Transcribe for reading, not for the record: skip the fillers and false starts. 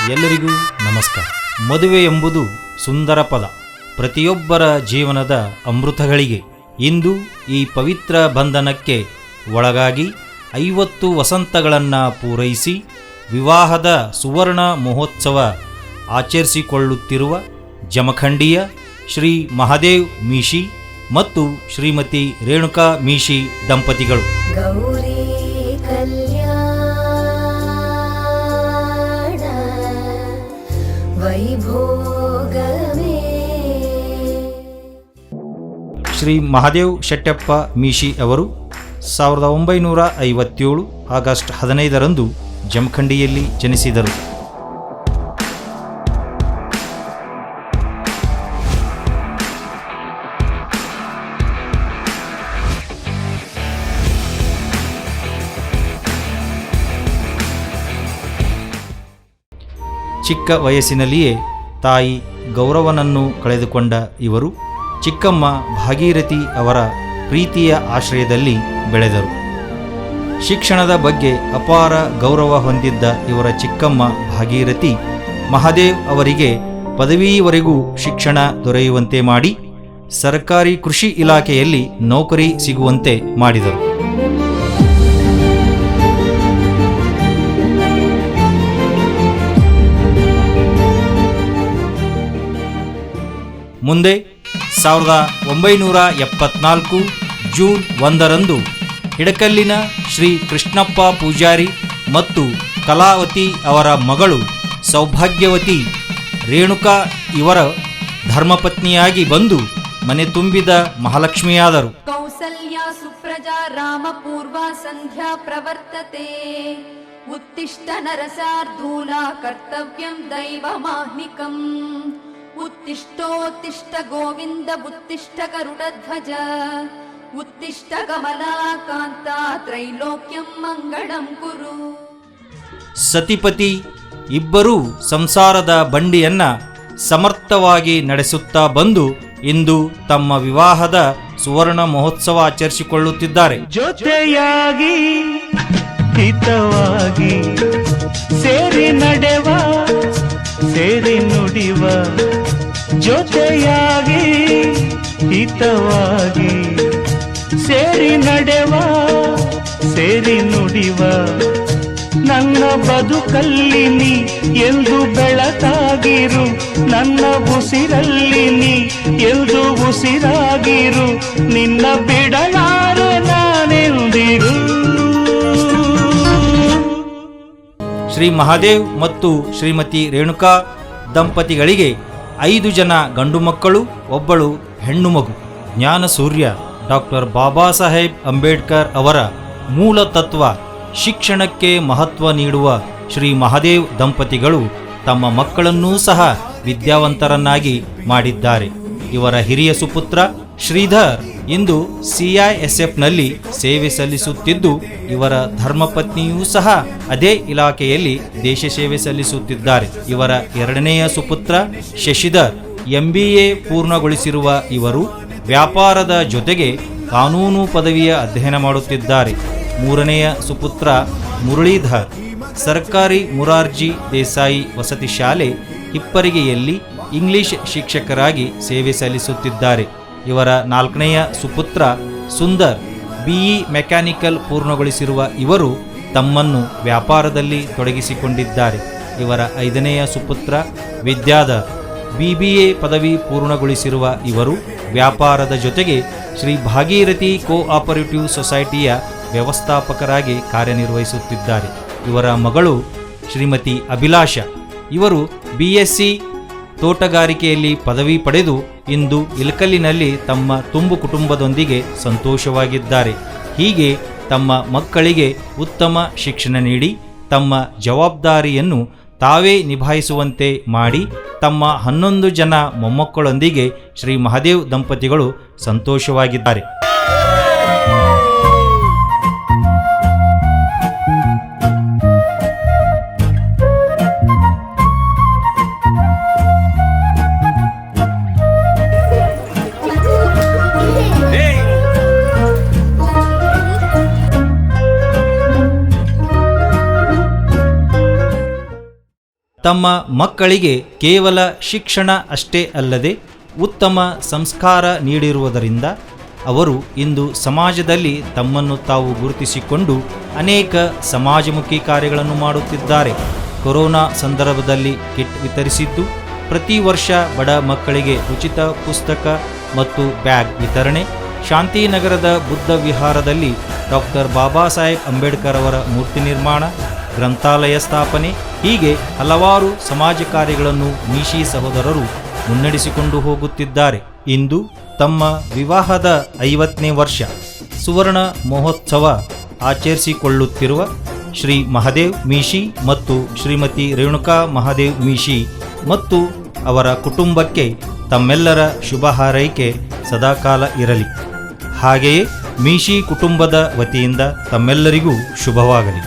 ಎಲ್ಲರಿಗೂ ನಮಸ್ಕಾರ. ಮದುವೆ ಎಂಬುದು ಸುಂದರ ಪದ, ಪ್ರತಿಯೊಬ್ಬರ ಜೀವನದ ಅಮೃತಗಳಿಗೆ. ಇಂದು ಈ ಪವಿತ್ರ ಬಂಧನಕ್ಕೆ ಒಳಗಾಗಿ 50 ವಸಂತಗಳನ್ನು ಪೂರೈಸಿ ವಿವಾಹದ ಸುವರ್ಣ ಮಹೋತ್ಸವ ಆಚರಿಸಿಕೊಳ್ಳುತ್ತಿರುವ ಜಮಖಂಡಿಯ ಶ್ರೀ ಮಹಾದೇವ್ ಮೀಶಿ ಮತ್ತು ಶ್ರೀಮತಿ ರೇಣುಕಾ ಮೀಶಿ ದಂಪತಿಗಳು ಗೌರಿ ಕಲ್ಯಾಣ ವೈಭೋಗವೇ. ಶ್ರೀ ಮಹಾದೇವ್ ಶೆಟ್ಟಪ್ಪ ಮೀಶಿ ಅವರು 1957 ಆಗಸ್ಟ್ 15ರಂದು ಜಮಖಂಡಿಯಲ್ಲಿ ಜನಿಸಿದರು. ಚಿಕ್ಕ ವಯಸ್ಸಿನಲ್ಲಿಯೇ ತಾಯಿ ಗೌರವನನ್ನು ಕಳೆದುಕೊಂಡ ಇವರು ಚಿಕ್ಕಮ್ಮ ಭಾಗೀರಥಿ ಅವರ ಪ್ರೀತಿಯ ಆಶ್ರಯದಲ್ಲಿ ಬೆಳೆದರು. ಶಿಕ್ಷಣದ ಬಗ್ಗೆ ಅಪಾರ ಗೌರವ ಹೊಂದಿದ್ದ ಇವರ ಚಿಕ್ಕಮ್ಮ ಭಾಗೀರಥಿ ಮಹಾದೇವ್ ಅವರಿಗೆ ಪದವಿವರೆಗೂ ಶಿಕ್ಷಣ ದೊರೆಯುವಂತೆ ಮಾಡಿ ಸರ್ಕಾರಿ ಕೃಷಿ ಇಲಾಖೆಯಲ್ಲಿ ನೌಕರಿ ಸಿಗುವಂತೆ ಮಾಡಿದರು. ಮುಂದೆ 1974 ಜೂನ್ 1ರಂದು ಹಿಡಕಲ್ಲಿನ ಶ್ರೀ ಕೃಷ್ಣಪ್ಪ ಪೂಜಾರಿ ಮತ್ತು ಕಲಾವತಿ ಅವರ ಮಗಳು ಸೌಭಾಗ್ಯವತಿ ರೇಣುಕಾ ಇವರ ಧರ್ಮಪತ್ನಿಯಾಗಿ ಬಂದು ಮನೆ ತುಂಬಿದ ಮಹಾಲಕ್ಷ್ಮಿಯಾದರು. ಕೌಸಲ್ಯ ಸುಪ್ರಜಾ ರಾಮ ಪೂರ್ವ ಸಂಧ್ಯಾ ಪ್ರವರ್ತತೆ ಉತ್ತಿಷ್ಟ ನರಸಾರ್ಧೂಲ ಕರ್ತವ್ಯಂ ದೈವಮಾಹ್ನಿಕಂ ಉತ್ತಿಷ್ಟೋತ್ತಿಷ್ಟ ಗೋವಿಂದ ಉತ್ತಿಷ್ಟ ಗರುಡಧ್ವಜ ಉತ್ತಿಷ್ಟ ಕಮಲಾಕಾಂತ ತ್ರೈಲೋಕ್ಯಂ ಮಂಗಳಂ ಕುರು. ಸತಿಪತಿ ಇಬ್ಬರೂ ಸಂಸಾರದ ಬಂಡಿಯನ್ನ ಸಮರ್ಥವಾಗಿ ನಡೆಸುತ್ತಾ ಬಂದು ಇಂದು ತಮ್ಮ ವಿವಾಹದ ಸುವರ್ಣ ಮಹೋತ್ಸವ ಆಚರಿಸಿಕೊಳ್ಳುತ್ತಿದ್ದಾರೆ. ಜೊತೆಯಾಗಿ ಹಿತವಾಗಿ ಸೇರಿ ನಡೆವ ಸೇರಿ ನುಡಿವ, ಜೊತೆಯಾಗಿ ಹಿತವಾಗಿ ಸೇರಿ ನಡೆವ ಸೇರಿ ನುಡಿವ, ನನ್ನ ಬದುಕಲ್ಲಿ ನೀ ಎಂದು ಬೆಳಕಾಗಿರು, ನನ್ನ ಉಸಿರಲ್ಲಿ ನೀ ಎಂದು ಉಸಿರಾಗಿರು, ನಿನ್ನ ಬಿಡಲಾರೆ ನಾನೆಂದಿರು. ಶ್ರೀ ಮಹಾದೇವ್ ಮತ್ತು ಶ್ರೀಮತಿ ರೇಣುಕಾ ದಂಪತಿಗಳಿಗೆ 5 ಜನ ಗಂಡು ಮಕ್ಕಳು, ಒಬ್ಬಳು ಹೆಣ್ಣು ಮಗು. ಜ್ಞಾನ ಸೂರ್ಯ ಡಾಕ್ಟರ್ ಬಾಬಾ ಸಾಹೇಬ್ ಅಂಬೇಡ್ಕರ್ ಅವರ ಮೂಲ ತತ್ವ ಶಿಕ್ಷಣಕ್ಕೆ ಮಹತ್ವ ನೀಡುವ ಶ್ರೀ ಮಹಾದೇವ್ ದಂಪತಿಗಳು ತಮ್ಮ ಮಕ್ಕಳನ್ನೂ ಸಹ ವಿದ್ಯಾವಂತರನ್ನಾಗಿ ಮಾಡಿದ್ದಾರೆ. ಇವರ ಹಿರಿಯ ಸುಪುತ್ರ ಶ್ರೀಧರ್ ಇಂದು CISFನಲ್ಲಿ ಸೇವೆ ಸಲ್ಲಿಸುತ್ತಿದ್ದು, ಇವರ ಧರ್ಮಪತ್ನಿಯೂ ಸಹ ಅದೇ ಇಲಾಖೆಯಲ್ಲಿ ದೇಶ ಸೇವೆ ಸಲ್ಲಿಸುತ್ತಿದ್ದಾರೆ. ಇವರ ಎರಡನೆಯ ಸುಪುತ್ರ ಶಶಿಧರ್ MBA ಪೂರ್ಣಗೊಳಿಸಿರುವ ಇವರು ವ್ಯಾಪಾರದ ಜೊತೆಗೆ ಕಾನೂನು ಪದವಿಯ ಅಧ್ಯಯನ ಮಾಡುತ್ತಿದ್ದಾರೆ. ಮೂರನೆಯ ಸುಪುತ್ರ ಮುರಳೀಧರ್ ಸರ್ಕಾರಿ ಮುರಾರ್ಜಿ ದೇಸಾಯಿ ವಸತಿ ಶಾಲೆ ಹಿಪ್ಪರಿಗೆಯಲ್ಲಿ ಇಂಗ್ಲಿಷ್ ಶಿಕ್ಷಕರಾಗಿ ಸೇವೆ ಸಲ್ಲಿಸುತ್ತಿದ್ದಾರೆ. ಇವರ 4ನೆಯ ಸುಪುತ್ರ ಸುಂದರ್ BE ಮೆಕ್ಯಾನಿಕಲ್ ಪೂರ್ಣಗೊಳಿಸಿರುವ ಇವರು ತಮ್ಮನ್ನು ವ್ಯಾಪಾರದಲ್ಲಿ ತೊಡಗಿಸಿಕೊಂಡಿದ್ದಾರೆ. ಇವರ 5ನೆಯ ಸುಪುತ್ರ ವಿದ್ಯಾಧರ್ BBA ಪದವಿ ಪೂರ್ಣಗೊಳಿಸಿರುವ ಇವರು ವ್ಯಾಪಾರದ ಜೊತೆಗೆ ಶ್ರೀ ಭಾಗೀರಥಿ ಕೋಆಪರೇಟಿವ್ ಸೊಸೈಟಿಯ ವ್ಯವಸ್ಥಾಪಕರಾಗಿ ಕಾರ್ಯನಿರ್ವಹಿಸುತ್ತಿದ್ದಾರೆ. ಇವರ ಮಗಳು ಶ್ರೀಮತಿ ಅಭಿಲಾಷ ಇವರು BSc ತೋಟಗಾರಿಕೆಯಲ್ಲಿ ಪದವಿ ಪಡೆದು ಇಂದು ಇಲಕಲ್ಲಿನಲ್ಲಿ ತಮ್ಮ ತುಂಬು ಕುಟುಂಬದೊಂದಿಗೆ ಸಂತೋಷವಾಗಿದ್ದಾರೆ. ಹೀಗೆ ತಮ್ಮ ಮಕ್ಕಳಿಗೆ ಉತ್ತಮ ಶಿಕ್ಷಣ ನೀಡಿ ತಮ್ಮ ಜವಾಬ್ದಾರಿಯನ್ನು ತಾವೇ ನಿಭಾಯಿಸುವಂತೆ ಮಾಡಿ ತಮ್ಮ 11 ಜನ ಮೊಮ್ಮಕ್ಕಳೊಂದಿಗೆ ಶ್ರೀ ಮಹಾದೇವ್ ದಂಪತಿಗಳು ಸಂತೋಷವಾಗಿದ್ದಾರೆ. ತಮ್ಮ ಮಕ್ಕಳಿಗೆ ಕೇವಲ ಶಿಕ್ಷಣ ಅಷ್ಟೇ ಅಲ್ಲದೆ ಉತ್ತಮ ಸಂಸ್ಕಾರ ನೀಡಿರುವುದರಿಂದ ಅವರು ಇಂದು ಸಮಾಜದಲ್ಲಿ ತಮ್ಮನ್ನು ತಾವು ಗುರುತಿಸಿಕೊಂಡು ಅನೇಕ ಸಮಾಜಮುಖಿ ಕಾರ್ಯಗಳನ್ನು ಮಾಡುತ್ತಿದ್ದಾರೆ. ಕೊರೋನಾ ಸಂದರ್ಭದಲ್ಲಿ ಕಿಟ್ ವಿತರಿಸಿದ್ದು, ಪ್ರತಿ ವರ್ಷ ಬಡ ಮಕ್ಕಳಿಗೆ ಉಚಿತ ಪುಸ್ತಕ ಮತ್ತು ಬ್ಯಾಗ್ ವಿತರಣೆ, ಶಾಂತಿನಗರದ ಬುದ್ಧ ವಿಹಾರದಲ್ಲಿ ಡಾಕ್ಟರ್ ಬಾಬಾ ಸಾಹೇಬ್ ಅಂಬೇಡ್ಕರ್ ಅವರ ಮೂರ್ತಿ ನಿರ್ಮಾಣ, ಗ್ರಂಥಾಲಯ ಸ್ಥಾಪನೆ, ಹೀಗೆ ಹಲವಾರು ಸಮಾಜ ಕಾರ್ಯಗಳನ್ನು ಮೀಶಿ ಸಹೋದರರು ಮುನ್ನಡೆಸಿಕೊಂಡು ಹೋಗುತ್ತಿದ್ದಾರೆ. ಇಂದು ತಮ್ಮ ವಿವಾಹದ 50ನೇ ವರ್ಷ ಸುವರ್ಣ ಮಹೋತ್ಸವ ಆಚರಿಸಿಕೊಳ್ಳುತ್ತಿರುವ ಶ್ರೀ ಮಹಾದೇವ್ ಮೀಶಿ ಮತ್ತು ಶ್ರೀಮತಿ ರೇಣುಕಾ ಮಹಾದೇವ್ ಮೀಶಿ ಮತ್ತು ಅವರ ಕುಟುಂಬಕ್ಕೆ ತಮ್ಮೆಲ್ಲರ ಶುಭ ಹಾರೈಕೆ ಸದಾಕಾಲ ಇರಲಿ. ಹಾಗೆಯೇ ಮೀಶಿ ಕುಟುಂಬದ ವತಿಯಿಂದ ತಮ್ಮೆಲ್ಲರಿಗೂ ಶುಭವಾಗಲಿ.